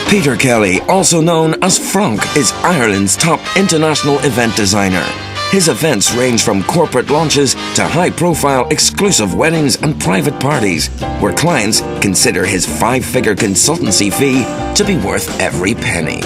Peter Kelly, also known as Franc, is Ireland's top international event designer. His events range from corporate launches to high-profile exclusive weddings and private parties, where clients consider his 5-figure consultancy fee to be worth every penny.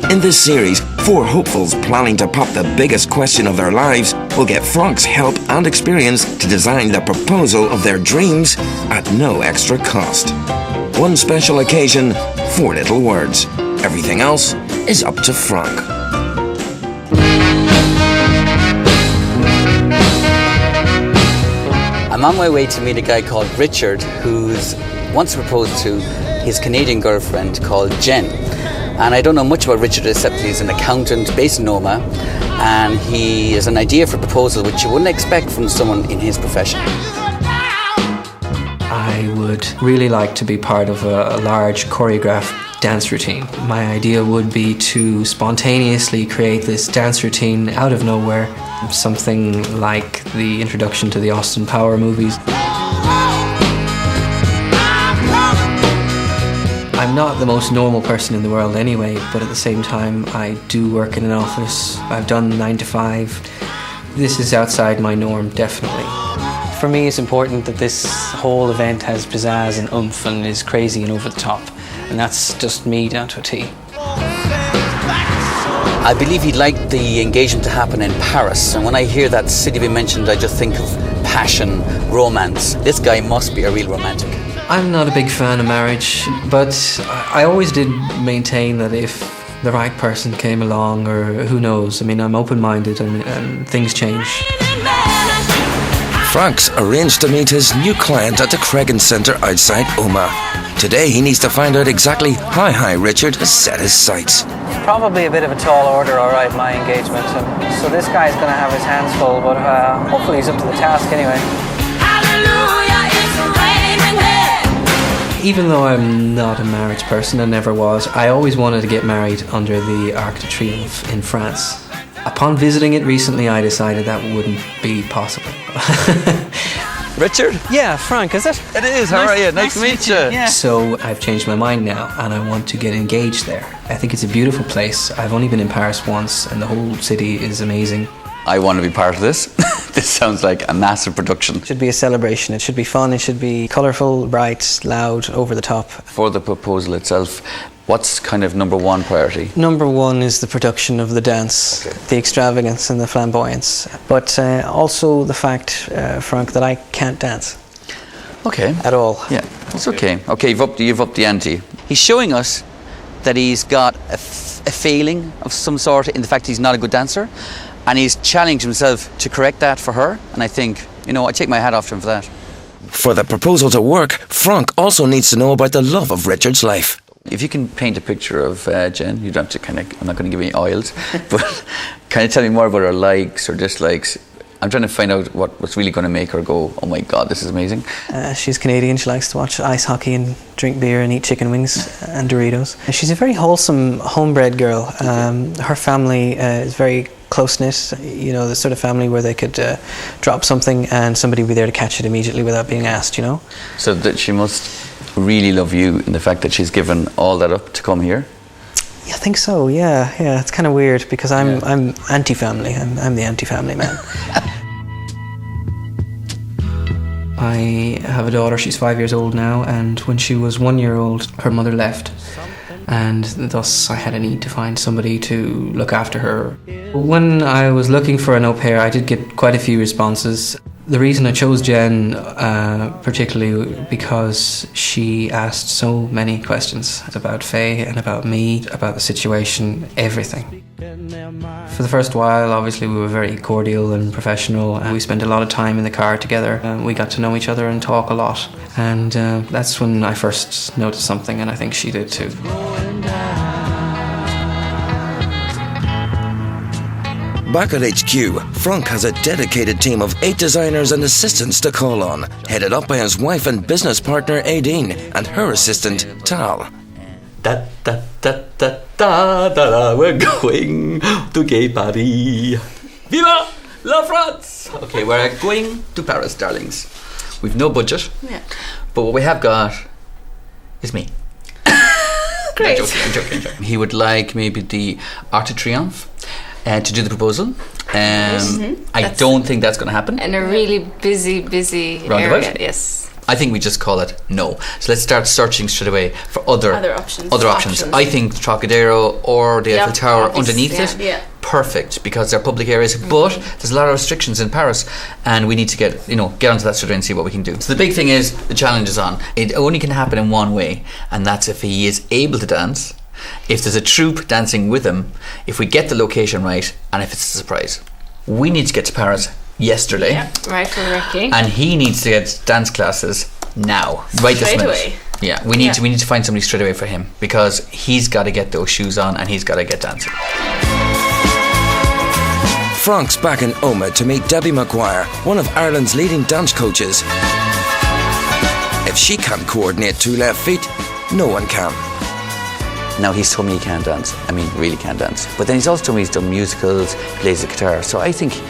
In this series, 4 hopefuls planning to pop the biggest question of their lives will get Franc's help and experience to design the proposal of their dreams at no extra cost. One special occasion, 4 little words. Everything else is up to Franc. I'm on my way to meet a guy called Richard, who's once proposed to his Canadian girlfriend called Jen. And I don't know much about Richard except he's an accountant based in Noma, and he has an idea for a proposal which you wouldn't expect from someone in his profession. I would really like to be part of a large choreographed dance routine. My idea would be to spontaneously create this dance routine out of nowhere, something like the introduction to the Austin Power movies. I'm not the most normal person in the world anyway, but at the same time I do work in an office. I've done 9 to 5. This is outside my norm, definitely. For me, it's important that this whole event has pizzazz and oomph and is crazy and over the top. And that's just me down to a T. I believe he'd like the engagement to happen in Paris, and when I hear that city being mentioned, I just think of passion, romance. This guy must be a real romantic. I'm not a big fan of marriage, but I always did maintain that if the right person came along, or who knows, I mean, I'm open-minded and things change. Franc's arranged to meet his new client at the Cregan Centre outside Omagh. Today he needs to find out exactly how high Richard has set his sights. Probably a bit of a tall order, all right, my engagement. So this guy's going to have his hands full, but hopefully he's up to the task anyway. Even though I'm not a marriage person and never was, I always wanted to get married under the Arc de Triomphe in France. Upon visiting it recently, I decided that wouldn't be possible. Richard? Yeah, Franc, is it? It is, how are you? Nice to meet you. Yeah. So I've changed my mind now and I want to get engaged there. I think it's a beautiful place. I've only been in Paris once and the whole city is amazing. I want to be part of this. This sounds like a massive production. It should be a celebration. It should be fun. It should be colourful, bright, loud, over the top. For the proposal itself, what's kind of number 1 priority? Number 1 is the production of the dance, the extravagance and the flamboyance. But also the fact, Franc, that I can't dance. Okay. At all. Yeah, it's okay. Okay, you've upped the ante. He's showing us that he's got a failing of some sort in the fact he's not a good dancer, and he's challenged himself to correct that for her, and I think, I take my hat off to him for that. For the proposal to work, Franc also needs to know about the love of Richard's life. If you can paint a picture of Jen, you don't have to I'm not going to give you any oils, but kind of tell me more about her likes or dislikes. I'm trying to find out what's really going to make her go, oh my God, this is amazing. She's Canadian. She likes to watch ice hockey and drink beer and eat chicken wings and Doritos. She's a very wholesome, homebred girl. Her family is very close-knit, the sort of family where they could drop something and somebody would be there to catch it immediately without being asked, So that she must really love you in the fact that she's given all that up to come here? Yeah, I think so, yeah. It's kind of weird because I'm anti-family. I'm the anti-family man. I have a daughter, she's 5 years old now, and when she was 1 year old, her mother left. And thus I had a need to find somebody to look after her. When I was looking for an au pair, I did get quite a few responses. The reason I chose Jen particularly because she asked so many questions about Faye and about me, about the situation, everything. For the first while, obviously, we were very cordial and professional, and we spent a lot of time in the car together. We got to know each other and talk a lot, and that's when I first noticed something, and I think she did too. Back at HQ, Franc has a dedicated team of 8 designers and assistants to call on, headed up by his wife and business partner Aideen and her assistant Tal. Da da da da da da, we're going to gay Paris. Viva la France! Okay, we're going to Paris, darlings. We've no budget, but what we have got is me. great. I'm joking. He would like maybe the Arc de Triomphe to do the proposal. I don't think that's going to happen. In a really busy Roundabout? area, yes. I think we just call it no. So let's start searching straight away for other options. I think the Trocadero or the Eiffel Tower underneath it, perfect, because they're public areas. But there's a lot of restrictions in Paris, and we need to get onto that straight away and see what we can do. So the big thing is the challenge is on. It only can happen in one way, and that's if he is able to dance, if there's a troupe dancing with him, if we get the location right, and if it's a surprise. We need to get to Paris yesterday. Yeah, right for Ricky. And he needs to get dance classes now, right this minute. Straight away. Yeah, we need to find somebody straight away for him, because he's got to get those shoes on and he's got to get dancing. Franc's back in Oma to meet Debbie Maguire, one of Ireland's leading dance coaches. If she can't coordinate 2 left feet, no one can. Now, he's told me he can't dance. I mean, really can't dance. But then he's also told me he's done musicals, plays the guitar. So I think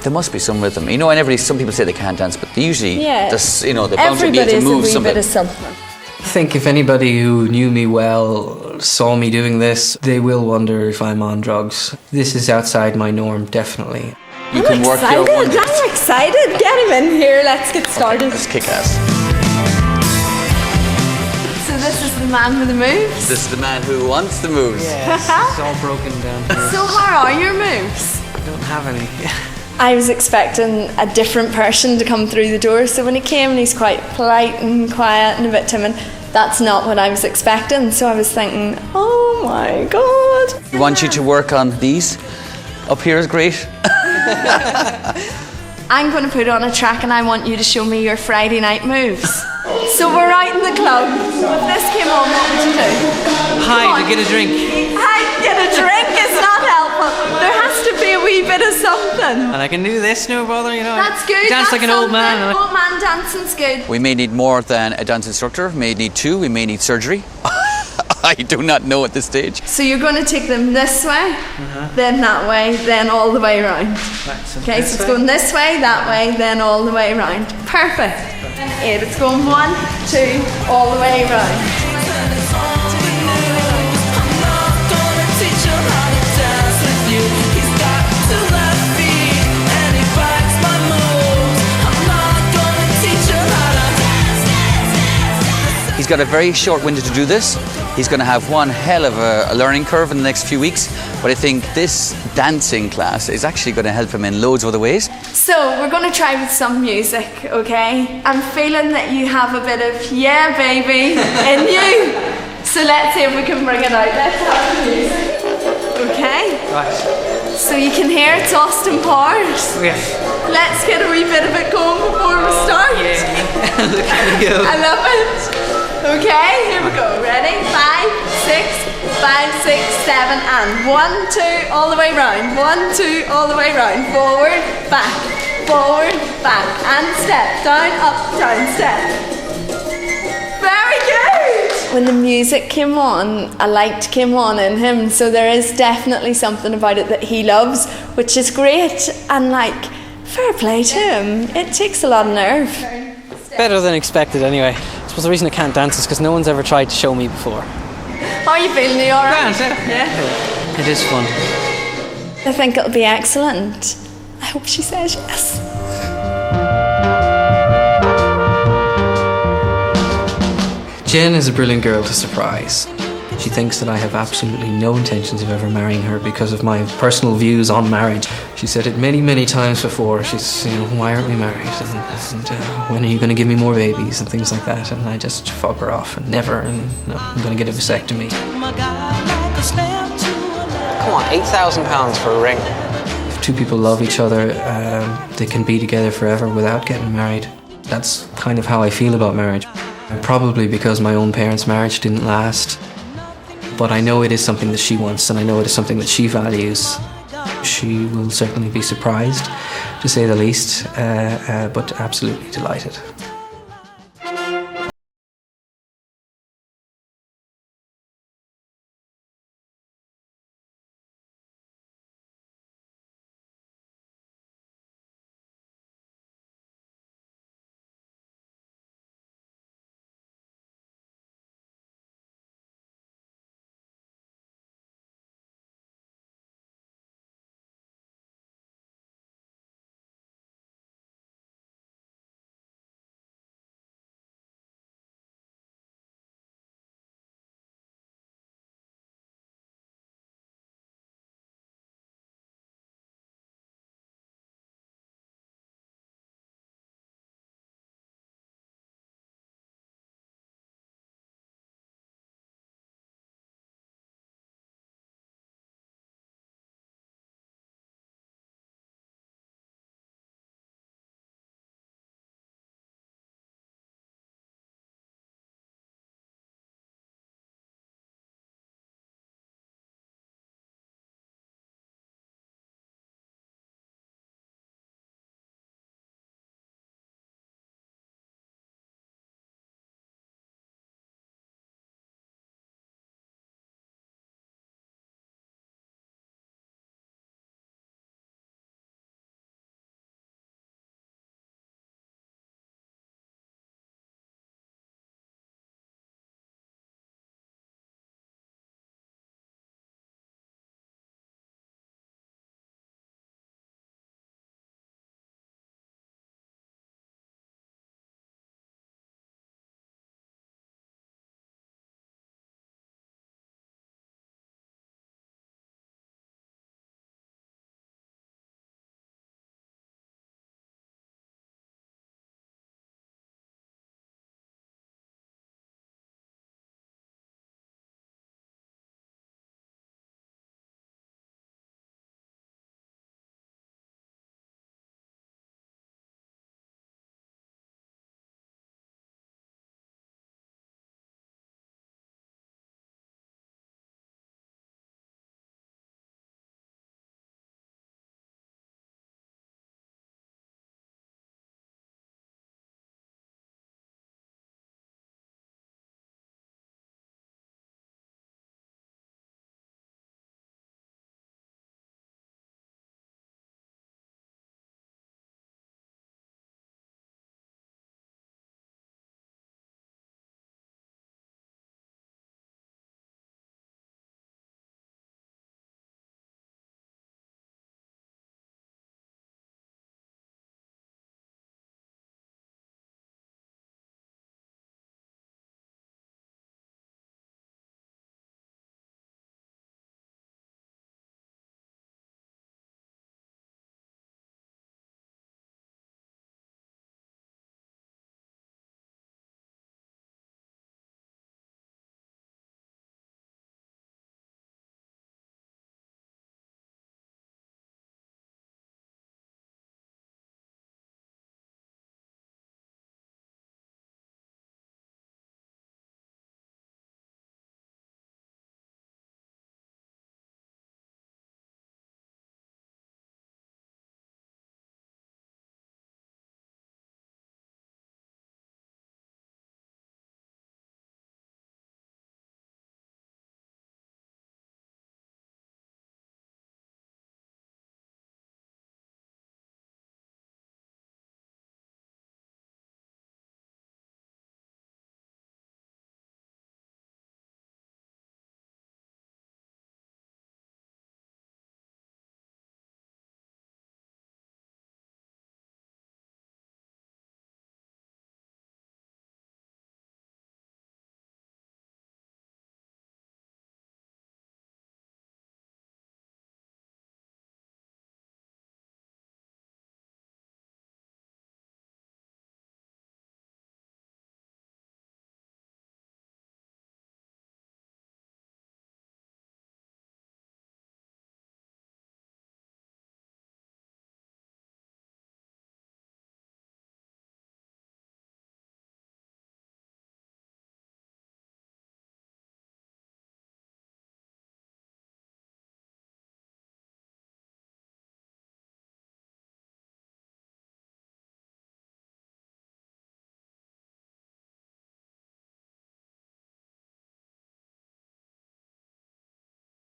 there must be some rhythm. And some people say they can't dance, but they usually, they're bound to be able to move something. Bit of something. I think if anybody who knew me well saw me doing this, they will wonder if I'm on drugs. This is outside my norm, definitely. You can work your wonders. I'm excited. Get him in here. Let's get started. Let's kick ass. So this is the man with the moves? This is the man who wants the moves. Yes, it's all broken down here. So how are your moves? I don't have any. I was expecting a different person to come through the door, so when he came and he's quite polite and quiet and a bit timid, that's not what I was expecting. So I was thinking, oh my God. We want you to work on these. Up here is great. I'm going to put on a track and I want you to show me your Friday night moves. So we're out in the club. If this came on, what would you do? Hi, to get a drink. Hi, get a drink is not helpful. There has to be a wee bit of something. And I can do this, no bother, That's good. Dance like an old man. Old man dancing's good. We may need more than a dance instructor. We may need 2. We may need surgery. I do not know at this stage. So you're going to take them this way, then that way, then all the way around. Right, so Okay, so it's going this way, that way, then all the way around. Perfect. 8. It's going 1, 2, all the way around. He's got a very short window to do this. He's going to have one hell of a learning curve in the next few weeks. But I think this dancing class is actually going to help him in loads of other ways. So we're going to try with some music, okay? I'm feeling that you have a bit of yeah, baby, in you. So let's see if we can bring it out. Let's have the music. Okay? Right. So you can hear it's Austin Powers. Yeah. Let's get a wee bit of it going before we start. Yeah. Look at you. I love it. Okay, here we go. Ready? 5, 6, 5, 6, 7, and 1, 2, all the way round. 1, 2, all the way round. Forward, back, and step. Down, up, down, step. Very good! When the music came on, a light came on in him, so there is definitely something about it that he loves, which is great, and fair play to him. It takes a lot of nerve. Better than expected anyway. I suppose the reason I can't dance is because no one's ever tried to show me before. How are you feeling? Are you alright? Yeah? It is fun. I think it'll be excellent. I hope she says yes. Jen is a brilliant girl to surprise. She thinks that I have absolutely no intentions of ever marrying her because of my personal views on marriage. She said it many, many times before. She's, why aren't we married? And when are you going to give me more babies and things like that? And I just fuck her off and never. And no, I'm going to get a vasectomy. Come on, £8,000 for a ring. If 2 people love each other, they can be together forever without getting married. That's kind of how I feel about marriage. Probably because my own parents' marriage didn't last. But I know it is something that she wants, and I know it is something that she values. She will certainly be surprised, to say the least, but absolutely delighted.